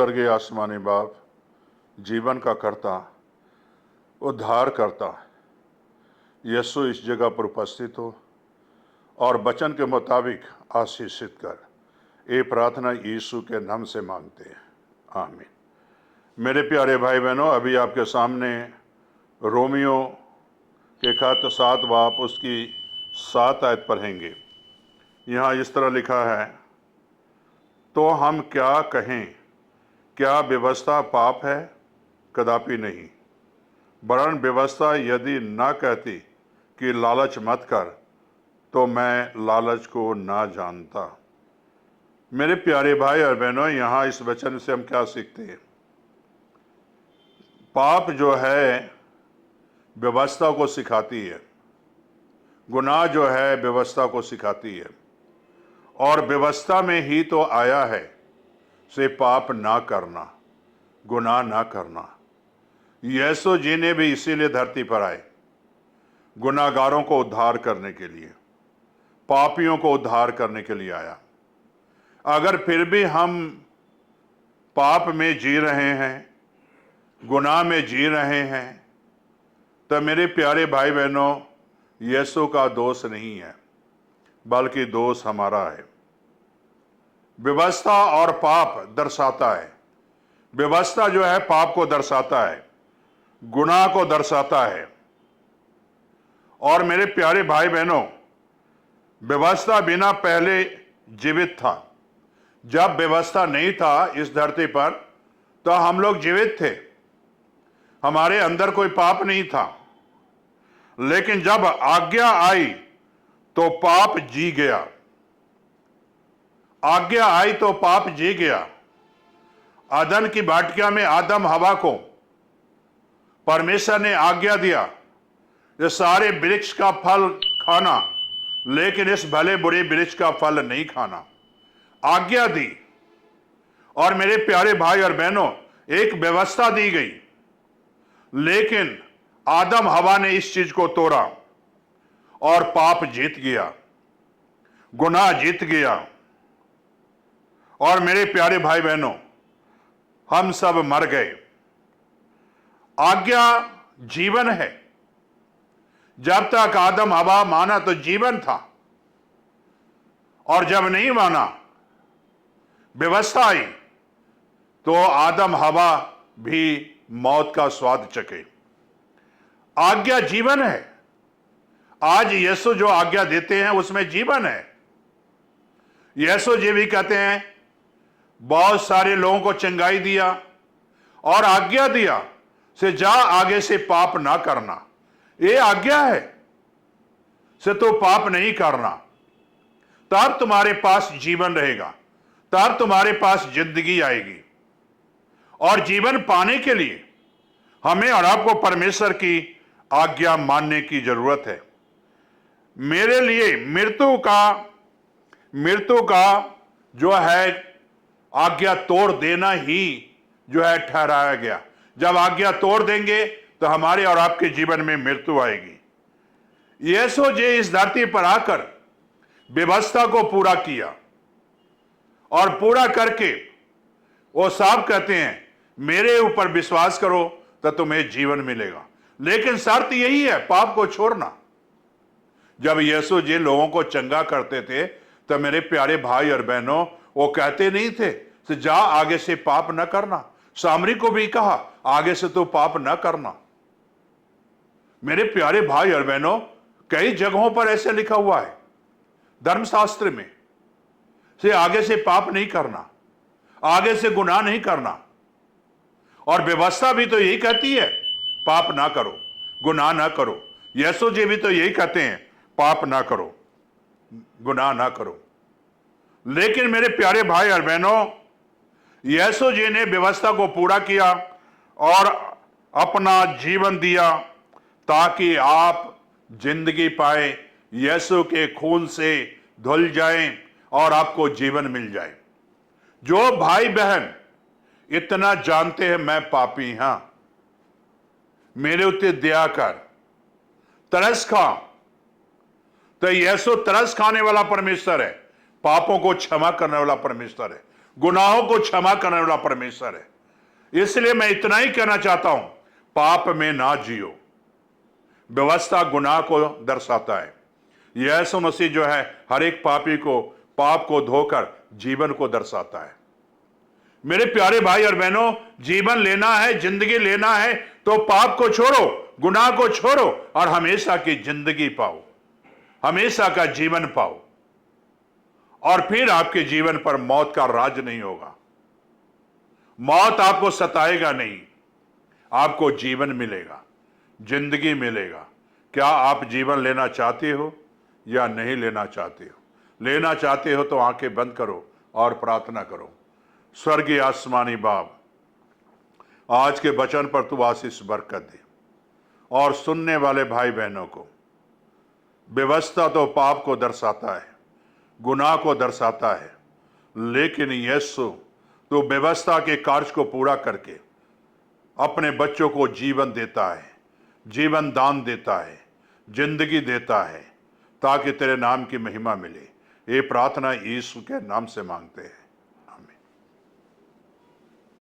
स्वर्गीय आसमानी बाप, जीवन का कर्ता, उद्धार करता, यीशु इस जगह पर उपस्थित हो और वचन के मुताबिक आशीषित कर। ये प्रार्थना यीशु के नाम से मांगते हैं, आमीन। मेरे प्यारे भाई बहनों, अभी आपके सामने रोमियो के खत 7 बाब उसकी 7 आयत पढ़ेंगे। यहाँ इस तरह लिखा है, तो हम क्या कहें, क्या व्यवस्था पाप है? कदापि नहीं। वरन व्यवस्था यदि न कहती कि लालच मत कर, तो मैं लालच को ना जानता। मेरे प्यारे भाई और बहनों, यहाँ इस वचन से हम क्या सीखते हैं? पाप जो है व्यवस्था को सिखाती है, गुनाह जो है व्यवस्था को सिखाती है, और व्यवस्था में ही तो आया है से पाप ना करना, गुनाह ना करना। यीशु जी ने भी इसीलिए धरती पर आए, गुनाहगारों को उद्धार करने के लिए, पापियों को उद्धार करने के लिए आया। अगर फिर भी हम पाप में जी रहे हैं, गुनाह में जी रहे हैं, तो मेरे प्यारे भाई बहनों, यीशु का दोष नहीं है, बल्कि दोष हमारा है। व्यवस्था और पाप दर्शाता है। व्यवस्था जो है पाप को दर्शाता है, गुनाह को दर्शाता है। और मेरे प्यारे भाई बहनों, व्यवस्था बिना पहले जीवित था। जब व्यवस्था नहीं था इस धरती पर, तो हम लोग जीवित थे, हमारे अंदर कोई पाप नहीं था। लेकिन जब आज्ञा आई तो पाप जी गया। आज्ञा आई तो पाप जी गया। अदन की वाटिका में आदम हवा को परमेश्वर ने आज्ञा दिया, ये सारे वृक्ष का फल खाना, लेकिन इस भले बुरे वृक्ष का फल नहीं खाना। आज्ञा दी। और मेरे प्यारे भाई और बहनों, एक व्यवस्था दी गई, लेकिन आदम हवा ने इस चीज को तोड़ा और पाप जीत गया, गुनाह जीत गया। और मेरे प्यारे भाई बहनों, हम सब मर गए। आज्ञा जीवन है। जब तक आदम हवा माना तो जीवन था, और जब नहीं माना, व्यवस्था आई, तो आदम हवा भी मौत का स्वाद चखे। आज्ञा जीवन है। आज यीशु जो आज्ञा देते हैं उसमें जीवन है। यीशु जी भी कहते हैं, बहुत सारे लोगों को चंगाई दिया और आज्ञा दिया से जा आगे से पाप ना करना। ये आज्ञा है से तो पाप नहीं करना, तब तुम्हारे पास जीवन रहेगा, तब तुम्हारे पास जिंदगी आएगी। और जीवन पाने के लिए हमें और आपको परमेश्वर की आज्ञा मानने की जरूरत है। मेरे लिए मृत्यु का जो है आज्ञा तोड़ देना ही जो है ठहराया गया। जब आज्ञा तोड़ देंगे तो हमारे और आपके जीवन में मृत्यु आएगी। यीशु जी इस धरती पर आकर व्यवस्था को पूरा किया, और पूरा करके वो साफ कहते हैं, मेरे ऊपर विश्वास करो तो तुम्हें जीवन मिलेगा। लेकिन शर्त यही है, पाप को छोड़ना। जब यीशु जी लोगों को चंगा करते थे तो मेरे प्यारे भाई और बहनों, वो कहते नहीं थे कि जा आगे से पाप न करना। सामरी को भी कहा, आगे से तो पाप न करना। मेरे प्यारे भाई और बहनों, कई जगहों पर ऐसे लिखा हुआ है धर्मशास्त्र में से आगे से पाप नहीं करना, आगे से गुनाह नहीं करना। और व्यवस्था भी तो यही कहती है, पाप ना करो, गुनाह ना करो। यीशु जी भी तो यही कहते हैं, पाप ना करो, गुनाह ना करो। लेकिन मेरे प्यारे भाई और बहनों, यीशु जी ने व्यवस्था को पूरा किया और अपना जीवन दिया ताकि आप जिंदगी पाए, यीशु के खून से धुल जाएं और आपको जीवन मिल जाए। जो भाई बहन इतना जानते हैं मैं पापी हां, मेरे उत्ते दया कर, तरस खा, तो यीशु तरस खाने वाला परमेश्वर है, पापों को क्षमा करने वाला परमेश्वर है। गुनाहों को क्षमा करने वाला परमेश्वर है। इसलिए मैं इतना ही कहना चाहता हूं, पाप में ना जियो। व्यवस्था गुनाह को दर्शाता है। यीशु मसीह जो है हर एक पापी को पाप को धोकर जीवन को दर्शाता है। मेरे प्यारे भाई और बहनों, जीवन लेना है, जिंदगी लेना है तो पाप को छोड़ो, गुनाह को छोड़ो और हमेशा की जिंदगी पाओ, हमेशा का जीवन पाओ। और फिर आपके जीवन पर मौत का राज नहीं होगा। मौत आपको सताएगा नहीं, आपको जीवन मिलेगा, जिंदगी मिलेगा। क्या आप जीवन लेना चाहते हो या नहीं लेना चाहते हो? लेना चाहते हो तो आंखें बंद करो और प्रार्थना करो। स्वर्गीय आसमानी बाप, आज के वचन पर तू आशीष बरकत दे और सुनने वाले भाई बहनों को। व्यवस्था तो पाप को दर्शाता है, गुनाह को दर्शाता है, लेकिन यीशु तो व्यवस्था के कार्य को पूरा करके अपने बच्चों को जीवन देता है, जीवन दान देता है, जिंदगी देता है, ताकि तेरे नाम की महिमा मिले। ये प्रार्थना यीशु के नाम से मांगते हैं।